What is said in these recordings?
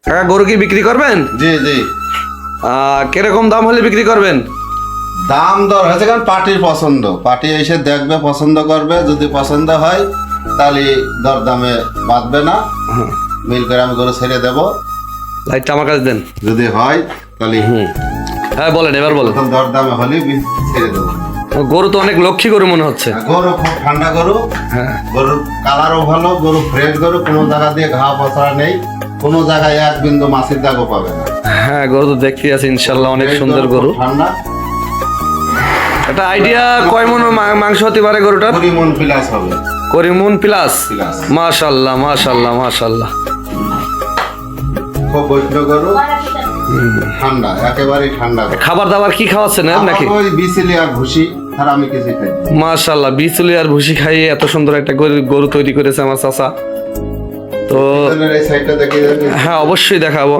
কাকা গরু কি বিক্রি করবেন? জি জি। কিরকম দাম হলে বিক্রি করবেন? দাম দর হয়েছে কারণ পার্টির পছন্দ, পার্টি এসে দেখবে, পছন্দ করবে, যদি পছন্দ হয় তাহলে দর দামে বাঁধবে না, মিল করে আমি গরু ছেড়ে দেবো। লাইটটা আমার কাছে দেন। যদি হয় তাহলে হ্যাঁ বলেন, এবার বলেন। দর দামে হলে ছেড়ে দেবো। গরু তো অনেক লক্ষ্মী গরু মনে হচ্ছে। গরু খুব ঠান্ডা গরু, হ্যাঁ গরুর কালারও ভালো, গরু ফ্রেশ গরু, কোনো জায়গা দিয়ে ঘা পচড়া নেই, কোনো জায়গায় এক বিন্দু মাছের দাগও পাবে না। হ্যাঁ গরু তো দেখতে আছে ইনশাল্লাহ অনেক ফ্রেশ সুন্দর গরু। খুব ঠান্ডা। একটা আইডিয়া কয় মন মাংস হতে পারে গরুটার? 20 মণ প্লাস হবে। 20 মন প্লাস। প্লাস। মাশাল্লাহ মাশাল্লাহ মাশাল্লাহ। খুব বৈষ্ণ গরু, ঠান্ডা, একেবারেই ঠান্ডা গরু। খাবার দাবার কি খাওয়াচ্ছেন নাকি? ওই বিচেলি আর ভুসি, আর আমি কিছু খাই না। মাশাল্লাহ, বিচুলি আর ভুসি খাইয়ে এত সুন্দর একটা গরু তৈরি করেছে আমার চাচা। তো এই সাইডটা দেখে যাবে। হ্যাঁ অবশ্যই দেখাবো।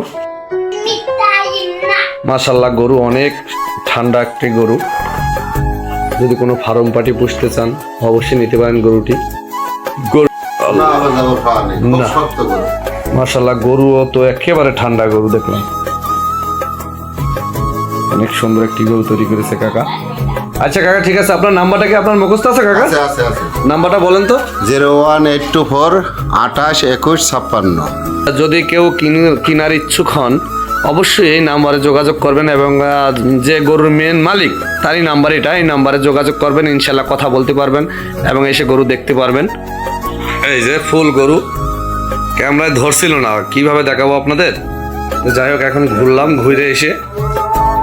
মাশাল্লাহ গরু অনেক ঠান্ডা একটি গরু। যদি কোনো ফার্ম পার্টি পুষতে চান অবশ্যই নিতে পারেন গরুটি। গরু না, আবার যাবার পাওয়া নেই, খুব না। শক্ত গরু। মাশাল্লাহ গরুও তো একেবারে ঠান্ডা গরু দেখলাম। অনেক সুন্দর একটি গরু তৈরি করেছে কাকা। আচ্ছা কাকা ঠিক আছে, আপনার নাম্বারটা কি আপনার মুখস্থ আছে কাকা? আছে আছে আছে। নাম্বারটা বলেন তো। 01824 28 21 56। যদি কেউ কিনার ইচ্ছুক হন অবশ্যই এই নাম্বারে যোগাযোগ করবেন এবং যে গরুর মেন মালিক তারই নাম্বার এটা, এই নাম্বারে যোগাযোগ করবেন, ইনশাল্লাহ কথা বলতে পারবেন এবং এসে গরু দেখতে পারবেন। এই যে ফুল গরু, ক্যামেরায় ধরছিল না, কিভাবে দেখাবো আপনাদের। তো যাই হোক এখন ঘুরলাম, ঘুরে এসে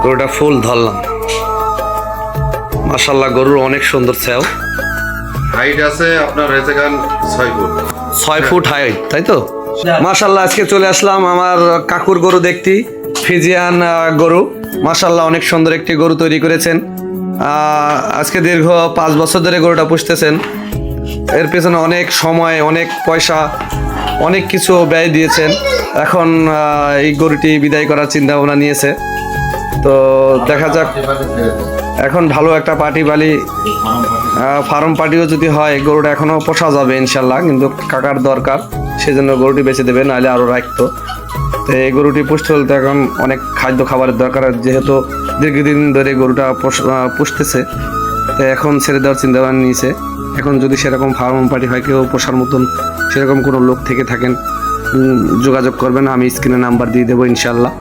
গরুটা ফুল ধরলাম। মাশাল্লাহ গরুর অনেক সুন্দর ছাও। হাইট আছে আপনার হয়েছে গান 6 ফুট। 6 ফুট হাইট, তাই তো? মাশাল্লাহ আজকে চলে আসলাম আমার কাকুর গরু দেখতে, ফিজিয়ান গরু। মাশাল্লাহ অনেক সুন্দর একটি গরু তৈরি করেছেন। আজকে দীর্ঘ 5 বছর ধরে গরুটা পুষতেছেন। এর পেছনে অনেক সময়, অনেক পয়সা, অনেক কিছু ব্যয় দিয়েছেন। এখন এই গরুটি বিদায় করার চিন্তা ভাবনা নিয়েছে। তো দেখা যাক, এখন ভালো একটা পার্টি বালি ফার্ম পার্টিও যদি হয় গরুটা এখনও পোষা যাবে ইনশাল্লাহ, কিন্তু কাকার দরকার, সেজন্য গরুটি বেঁচে দেবে, নাহলে আরও রাখতো। তো এই গরুটি পুষতে হলে তো এখন অনেক খাদ্য খাবারের দরকার, যেহেতু দীর্ঘদিন ধরে গরুটা পুষতেছে, তো এখন ছেড়ে দেওয়ার চিন্তা ভাবনা নিয়েছে। এখন যদি সেরকম ফার্ম পার্টি হয়, কেউ পোষার মতন সেরকম কোনো লোক থেকে থাকেন যোগাযোগ করবেন, আমি স্ক্রিনে নাম্বার দিয়ে দেবো ইনশাল্লাহ।